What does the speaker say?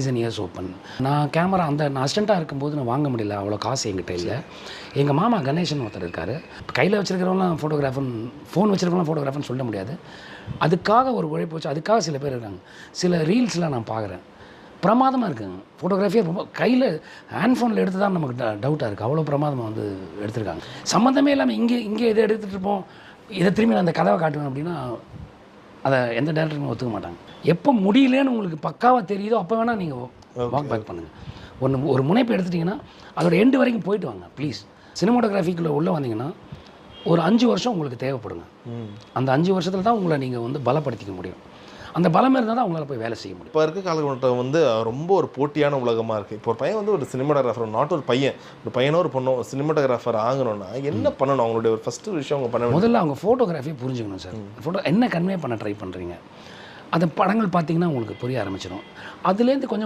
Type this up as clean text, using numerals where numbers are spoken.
Reason years open. நான் camera நான் அசிஸ்டண்ட்டாக இருக்கும்போது நான் வாங்க முடியல, அவ்வளோ காசு என்கிட்ட இல்லை. எங்கள் மாமா கணேசன் ஒருத்தர் இருக்கார். கையில் வச்சுருக்கிறவங்களாம் ஃபோட்டோகிராஃபர்னு, ஃபோன் வச்சுருக்கவங்களாம் ஃபோட்டோகிராஃபர்னு சொல்ல முடியாது. அதுக்காக ஒரு உழைப்பு வச்சு அதுக்காக சில பேர் இருக்காங்க. சில ரீல்ஸ்லாம் நான் பார்க்குறேன், பிரமாதமாக இருக்குங்க. ஃபோட்டோகிராஃபியே ரொம்ப கையில் ஹேண்ட் ஃபோனில் எடுத்து தான் நமக்கு டவுட்டாக இருக்குது. அவ்வளோ பிரமாதமாக வந்து எடுத்திருக்காங்க. சம்மந்தமே இல்லாமல் இங்கே இதை எடுத்துகிட்டு இருப்போம், இதை திரும்பி நான் அந்த கதவை காட்டுவேன் அப்படின்னா அதை எந்த டேரக்டருமே ஒத்துக்க மாட்டாங்க. எப்போ முடியலன்னு உங்களுக்கு பக்காவாக தெரியுதோ அப்போ வேணால் நீங்கள் வாக் பேக் பண்ணுங்கள். ஒரு முனைப்பு எடுத்துட்டிங்கன்னா அதோட எண்டு வரைக்கும் போயிட்டு வாங்க ப்ளீஸ். சினிமாட்டோகிராஃபிக்குள்ளே உள்ளே வந்தீங்கன்னா ஒரு 5 வருஷம் உங்களுக்கு தேவைப்படுங்க. அந்த 5 வருஷத்தில் தான் உங்களை நீங்கள் வந்து பலப்படுத்திக்க முடியும். அந்த பலம் இருந்தால் தான் உங்களால் போய் வேலை செய்ய முடியும். இப்போ இருக்க காலகட்டம் வந்து ரொம்ப ஒரு போட்டியான உலகமாக இருக்குது. இப்போ ஒரு பையன் வந்து ஒரு சினிமாட்டோகிராஃபர், நாட் ஒரு பையனோ ஒரு பொண்ணோ சினிமாட்டோகிராஃபர் ஆகணும்னா என்ன பண்ணணும்? அவங்களுடைய ஒரு ஃபஸ்ட்டு விஷயம் அவங்க பண்ண முதல்ல அவங்க ஃபோட்டோகிராஃபியை புரிஞ்சுக்கணும் சார். ஃபோட்டோ என்ன கன்வே பண்ண ட்ரை பண்ணுறீங்க, அந்த படங்கள் பார்த்தீங்கன்னா உங்களுக்கு புரிய ஆரம்பிச்சிடும். அதுலேருந்து கொஞ்சம்